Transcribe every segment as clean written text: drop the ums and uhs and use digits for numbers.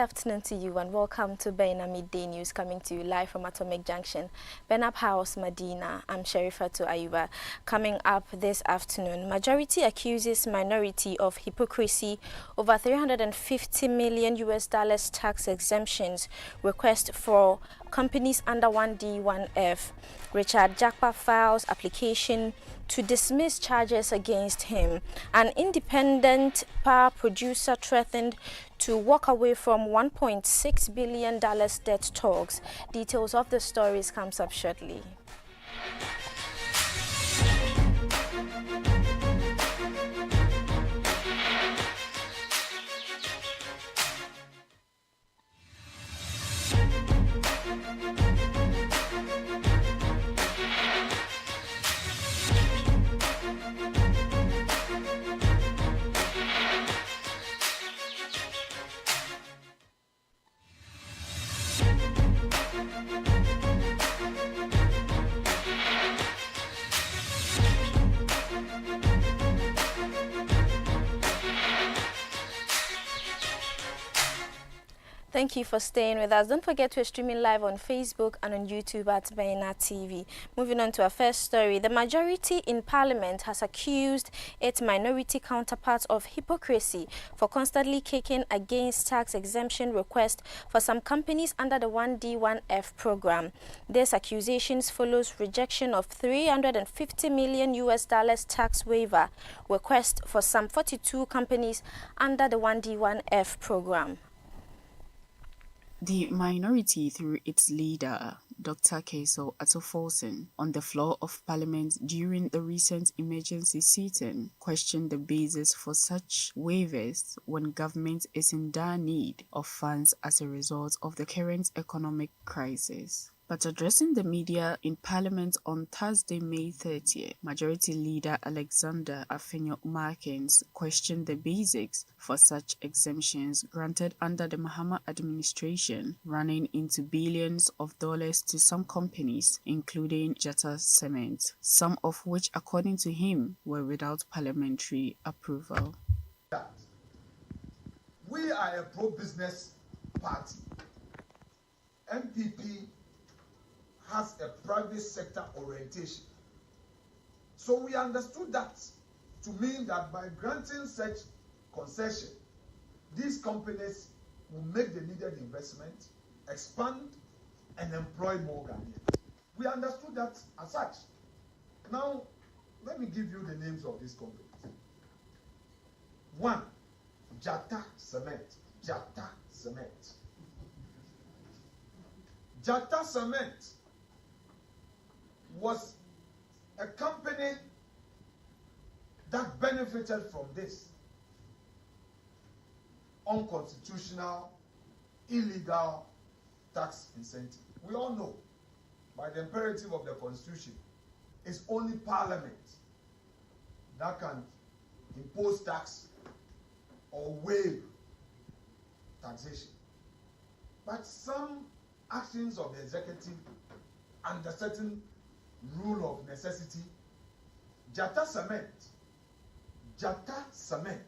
Good afternoon to you and welcome to Baina Midday News coming to you live from Atomic Junction, Benap House, Medina. I'm Sherifatu Ayuba. Coming up this afternoon, majority accuses minority of hypocrisy over $350 million tax exemptions request for companies under 1D, 1F. Richard Jakpa files application to dismiss charges against him. An independent power producer threatened to walk away from $1.6 billion debt talks. Details of the stories comes up shortly. Thank you for staying with us. Don't forget we're streaming live on Facebook and on YouTube at Baina TV. Moving on to our first story. The majority in Parliament has accused its minority counterparts of hypocrisy for constantly kicking against tax exemption requests for some companies under the 1D, 1F program. This accusations follows rejection of $350 million tax waiver request for some 42 companies under the 1D, 1F program. The minority, through its leader, Dr. Keso Atoforsen, on the floor of Parliament during the recent emergency sitting, questioned the basis for such waivers when government is in dire need of funds as a result of the current economic crisis. But addressing the media in Parliament on Thursday, May 30th, Majority Leader Alexander Afenyo-Markins questioned the basics for such exemptions granted under the Mahama administration, running into billions of dollars to some companies, including Jata Cement, some of which, according to him, were without parliamentary approval. We are a pro-business party. MPP has a private sector orientation. So we understood that to mean that by granting such concession, these companies will make the needed investment, expand, and employ more Ghanaians. We understood that as such. Now, let me give you the names of these companies. One, Jata Cement. Jata Cement. Jata Cement was a company that benefited from this unconstitutional, illegal tax incentive. We all know, by the imperative of the Constitution, it's only Parliament that can impose tax or waive taxation. But some actions of the executive under certain rule of necessity, Jata Cement, Jata Cement,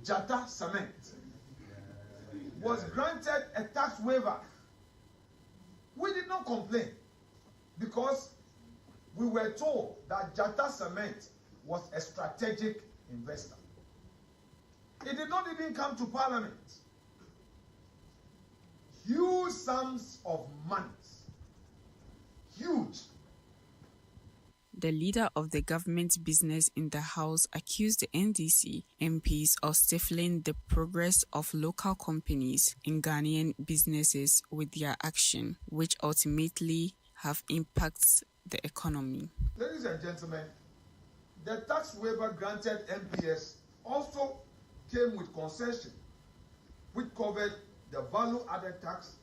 Jata Cement was granted a tax waiver. We did not complain because we were told that Jata Cement was a strategic investor. It did not even come to Parliament. Huge sums of money. Huge. The leader of the government business in the House accused the NDC MPs of stifling the progress of local companies in Ghanaian businesses with their action, which ultimately have impacted the economy. Ladies and gentlemen, the tax waiver granted MPS also came with concession, which covered the value-added tax,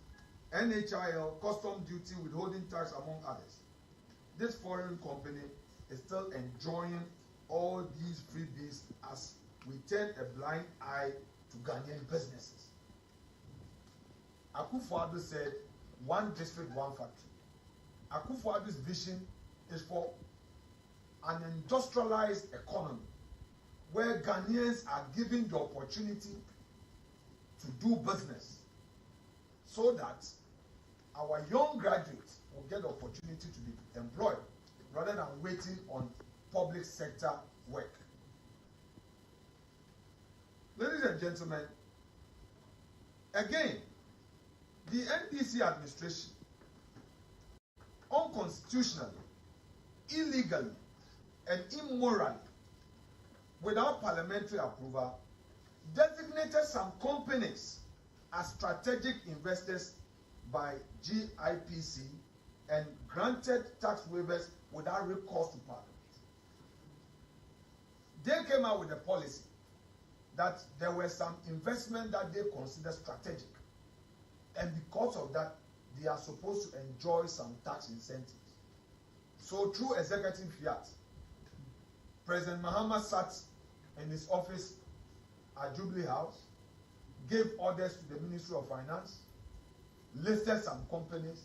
NHIL, custom duty, withholding tax, among others. This foreign company is still enjoying all these freebies as we turn a blind eye to Ghanaian businesses. Akufo-Addo said, one district, one factory. Akufo-Addo's vision is for an industrialized economy where Ghanaians are given the opportunity to do business so that our young graduates will get the opportunity to be employed rather than waiting on public sector work. Ladies and gentlemen, again, the NDC administration unconstitutionally, illegally, and immorally, without parliamentary approval, designated some companies as strategic investors by GIPC and granted tax waivers without recourse to parliament. They came out with a policy that there were some investment that they considered strategic, and because of that, they are supposed to enjoy some tax incentives. So through executive fiat, President Mahama sat in his office at Jubilee House, gave orders to the Ministry of Finance, listed some companies,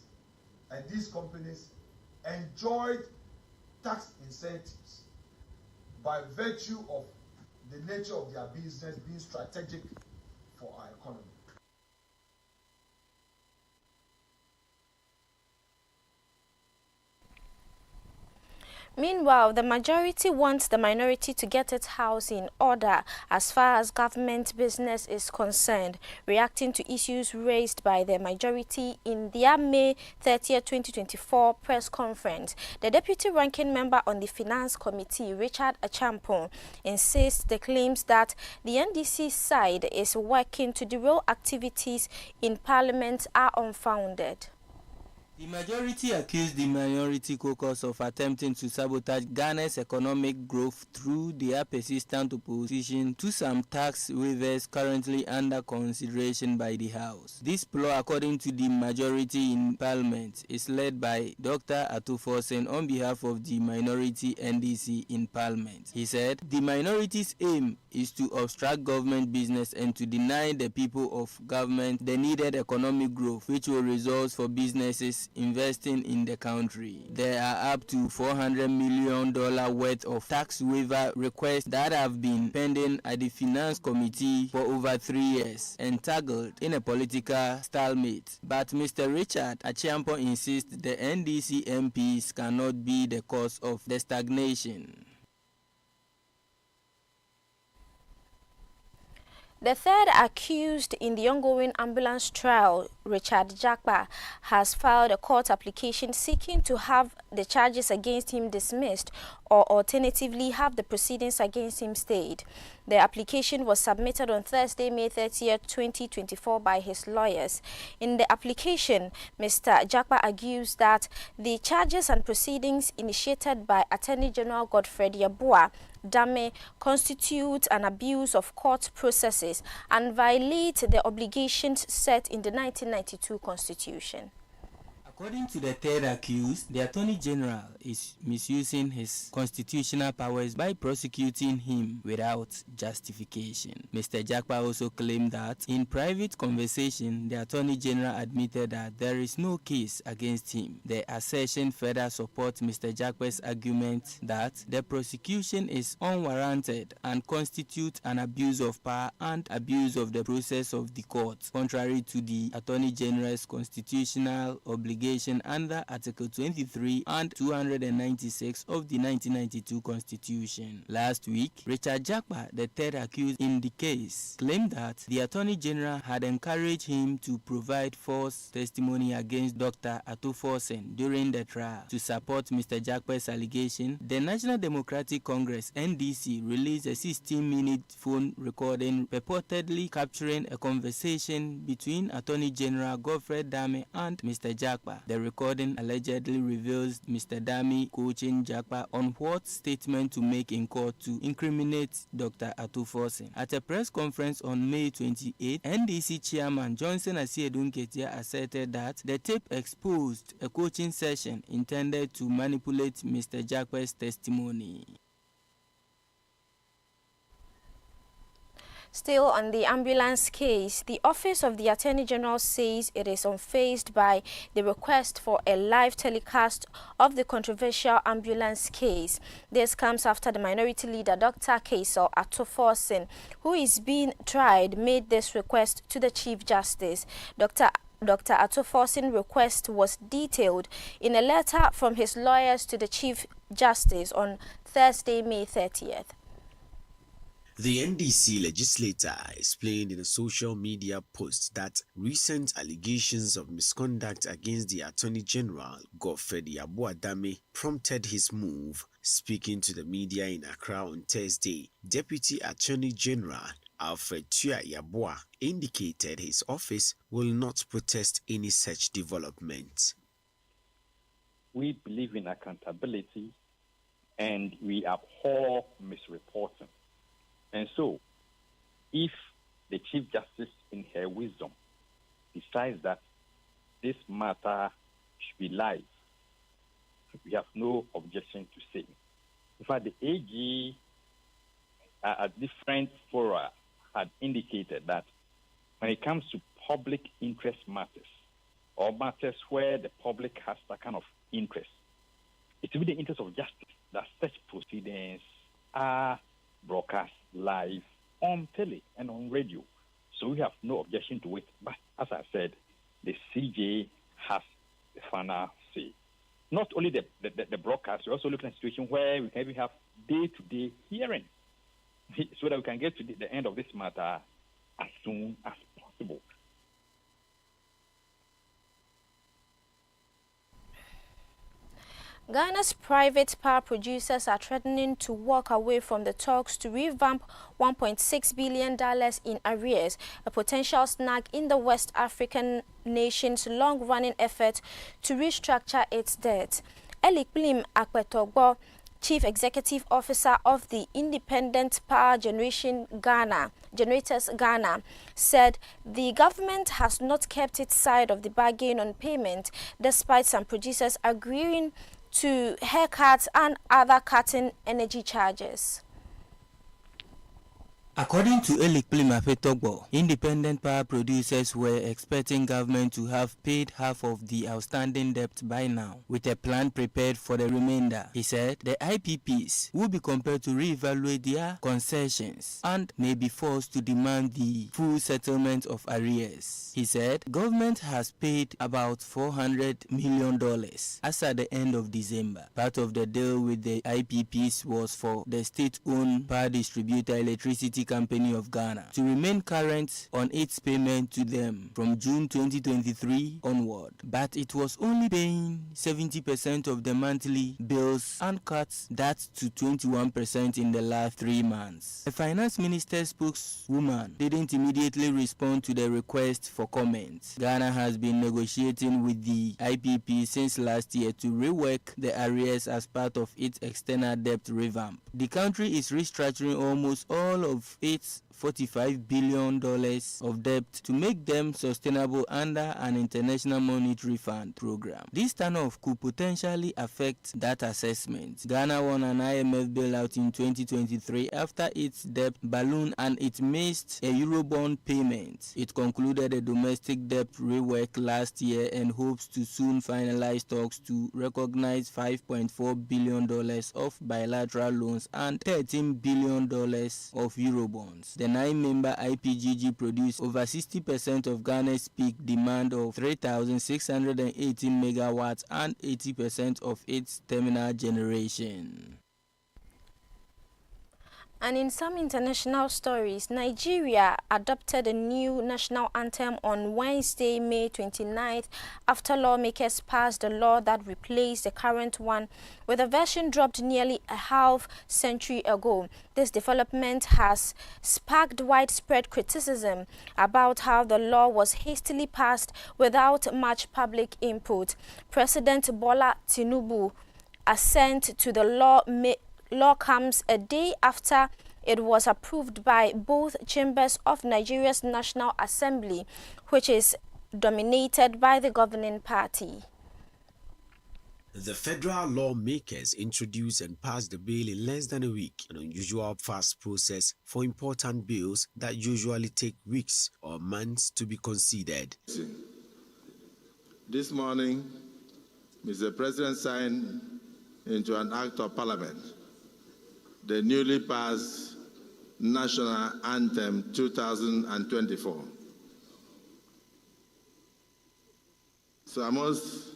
and these companies enjoyed tax incentives by virtue of the nature of their business being strategic for our economy. Meanwhile, the majority wants the minority to get its house in order as far as government business is concerned, reacting to issues raised by the majority in their May 30, 2024 press conference. The deputy ranking member on the Finance Committee, Richard Achampong, insists the claims that the NDC side is working to derail activities in Parliament are unfounded. The majority accused the minority caucus of attempting to sabotage Ghana's economic growth through their persistent opposition to some tax waivers currently under consideration by the House. This plot, according to the majority in Parliament, is led by Dr. Atuforsen on behalf of the minority NDC in Parliament. He said, the minority's aim is to obstruct government business and to deny the people of government the needed economic growth, which will result for businesses investing in the country. There are up to $400 million worth of tax waiver requests that have been pending at the Finance Committee for over 3 years, entangled in a political stalemate. But Mr. Richard Achiampo insists the NDC MPs cannot be the cause of the stagnation. The third accused in the ongoing ambulance trial, Richard Jakpa, has filed a court application seeking to have the charges against him dismissed or alternatively have the proceedings against him stayed. The application was submitted on Thursday, May 30, 2024 by his lawyers. In the application, Mr. Jakpa argues that the charges and proceedings initiated by Attorney General Godfred Yeboah Dame constitute an abuse of court processes and violate the obligations set in the 1992 Constitution. According to the third accused, the Attorney General is misusing his constitutional powers by prosecuting him without justification. Mr. Jakpa also claimed that in private conversation, the Attorney General admitted that there is no case against him. The assertion further supports Mr. Jakpa's argument that the prosecution is unwarranted and constitutes an abuse of power and abuse of the process of the court, contrary to the Attorney General's constitutional obligation under Article 23 and 296 of the 1992 Constitution. Last week, Richard Jakpa, the third accused in the case, claimed that the Attorney General had encouraged him to provide false testimony against Dr. Atuforsen during the trial. To support Mr. Jakpa's allegation, the National Democratic Congress (NDC) released a 16-minute phone recording purportedly capturing a conversation between Attorney General Godfred Dame and Mr. Jakpa. The recording allegedly reveals Mr. Dame coaching Jakpa on what statement to make in court to incriminate Dr. Atuforsen. At a press conference on May 28, NDC Chairman Johnson Asiedu Nketia asserted that the tape exposed a coaching session intended to manipulate Mr. Jakpa's testimony. Still on the ambulance case, the Office of the Attorney General says it is unfazed by the request for a live telecast of the controversial ambulance case. This comes after the minority leader Dr. Kaisel Atoforsen, who is being tried, made this request to the Chief Justice. Dr. Atoforsen's request was detailed in a letter from his lawyers to the Chief Justice on Thursday, May 30th. The NDC legislator explained in a social media post that recent allegations of misconduct against the Attorney General, Godfred Yaboadame, prompted his move. Speaking to the media in Accra on Thursday, Deputy Attorney General Alfred Tua Yaboa indicated his office will not protest any such development. We believe in accountability and we abhor misreporting. And so, if the Chief Justice, in her wisdom, decides that this matter should be live, we have no objection to say. In fact, the AG at different fora had indicated that when it comes to public interest matters, or matters where the public has that kind of interest, it will be the interest of justice that such proceedings are broadcast live on tele and on radio. So we have no objection to it. But as I said, the CJ has the final say. Not only the broadcast, we also look at a situation where we can even have day-to-day hearing so that we can get to the end of this matter as soon as possible. Ghana's private power producers are threatening to walk away from the talks to revamp $1.6 billion in arrears, a potential snag in the West African nation's long-running effort to restructure its debt. Elikplim Akpetogbo, Chief Executive Officer of the Independent Power Generators Ghana, said the government has not kept its side of the bargain on payment, despite some producers agreeing to haircuts and other cutting energy charges. According to Elikplim Apetogbo, independent power producers were expecting government to have paid half of the outstanding debt by now, with a plan prepared for the remainder. He said the IPPs will be compelled to reevaluate their concessions and may be forced to demand the full settlement of arrears. He said government has paid about $400 million as at the end of December. Part of the deal with the IPPs was for the state-owned power distributor Electricity Company of Ghana to remain current on its payment to them from June 2023 onward, but it was only paying 70% of the monthly bills and cuts that to 21% in the last 3 months. The finance minister's spokeswoman didn't immediately respond to the request for comment. Ghana has been negotiating with the IPP since last year to rework the arrears as part of its external debt revamp. The country is restructuring almost all of its $45 billion of debt to make them sustainable under an International Monetary Fund program. This turn-off could potentially affect that assessment. Ghana won an IMF bailout in 2023 after its debt ballooned and it missed a Eurobond payment. It concluded a domestic debt rework last year and hopes to soon finalize talks to recognize $5.4 billion of bilateral loans and $13 billion of Eurobonds. The 9-member IPGG produced over 60% of Ghana's peak demand of 3,618 megawatts and 80% of its terminal generation. And in some international stories, Nigeria adopted a new national anthem on Wednesday, May 29th, after lawmakers passed a law that replaced the current one with a version dropped nearly a half-century ago. This development has sparked widespread criticism about how the law was hastily passed without much public input. President Bola Tinubu's assent to the law comes a day after it was approved by both chambers of Nigeria's National Assembly, which is dominated by the governing party. The federal lawmakers introduced and passed the bill in less than a week, an unusual fast process for important bills that usually take weeks or months to be considered. This morning, Mr. President signed into an act of parliament the newly passed National Anthem 2024. So I must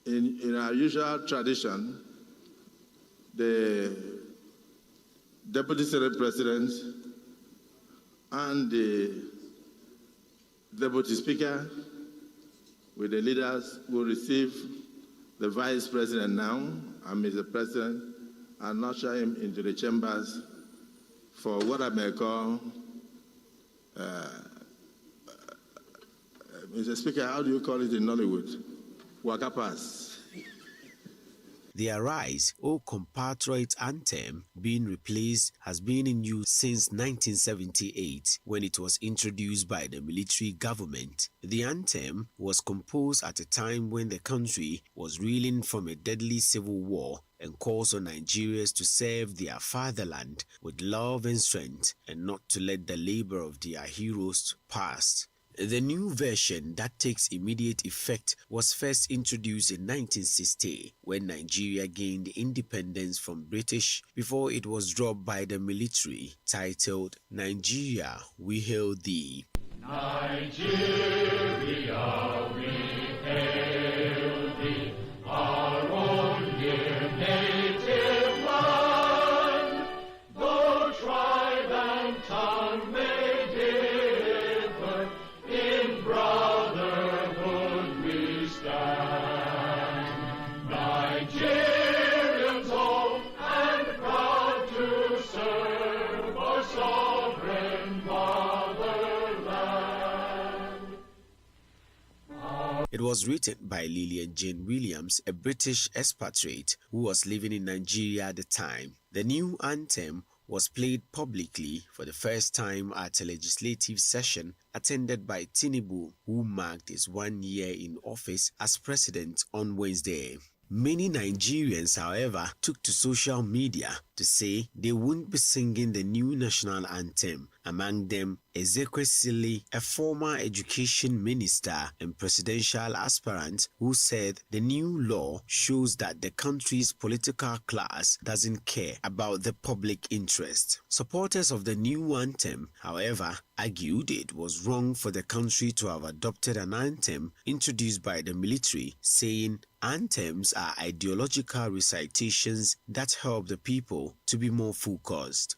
in our usual tradition, the Deputy Senate President and the Deputy Speaker with the leaders will receive the Vice President now, and Mr. President, and usher him into the chambers for what I may call, Mr. Speaker, how do you call it in Nollywood? Waka pass. The Arise, O Compatriot anthem being replaced has been in use since 1978 when it was introduced by the military government. The anthem was composed at a time when the country was reeling from a deadly civil war and calls on Nigerians to serve their fatherland with love and strength and not to let the labor of their heroes pass. The new version that takes immediate effect was first introduced in 1960 when Nigeria gained independence from British before it was dropped by the military, titled Nigeria, We Hail Thee. Nigeria, we hail thee, our own dear native land, though tribe and tongue may differ, in brotherhood we stand. Nigerians old and proud to serve our sovereign motherland. It was written by Lillian Jane Williams, a British expatriate who was living in Nigeria at the time. The new anthem was played publicly for the first time at a legislative session attended by Tinubu, who marked his 1 year in office as president on Wednesday. Many Nigerians, however, took to social media to say they wouldn't be singing the new national anthem. Among them, Ezekwesili, a former education minister and presidential aspirant, who said the new law shows that the country's political class doesn't care about the public interest. Supporters of the new anthem, however, argued it was wrong for the country to have adopted an anthem introduced by the military, saying anthems are ideological recitations that help the people to be more focused.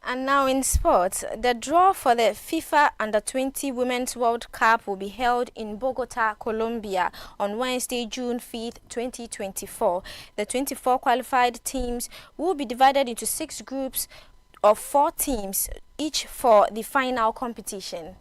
And now in sports, the draw for the FIFA Under-20 Women's World Cup will be held in Bogota, Colombia on Wednesday, June 5th, 2024. The 24 qualified teams will be divided into 6 groups of 4 teams, each for the final competition.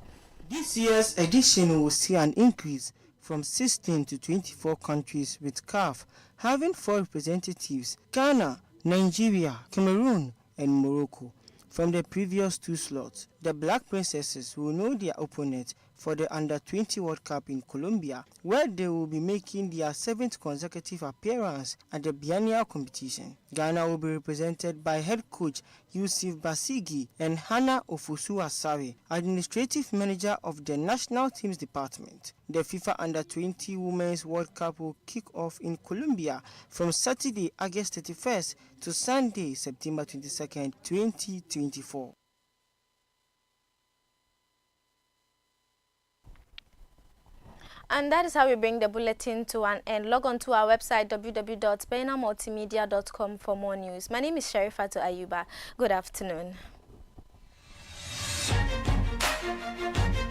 This year's edition will see an increase from 16 to 24 countries, with CAF having 4 representatives: Ghana, Nigeria, Cameroon, and Morocco. From the previous 2 slots, the Black Princesses will know their opponent for the Under-20 World Cup in Colombia, where they will be making their 7th consecutive appearance at the biennial competition. Ghana will be represented by head coach Yusuf Basigi and Hannah Ofosu-Asare, administrative manager of the national teams department. The FIFA Under-20 Women's World Cup will kick off in Colombia from Saturday, August 31st to Sunday, September 22nd, 2024. And that is how we bring the bulletin to an end. Log on to our website www.benamultimedia.com for more news. My name is Sharifatu Ayuba. Good afternoon.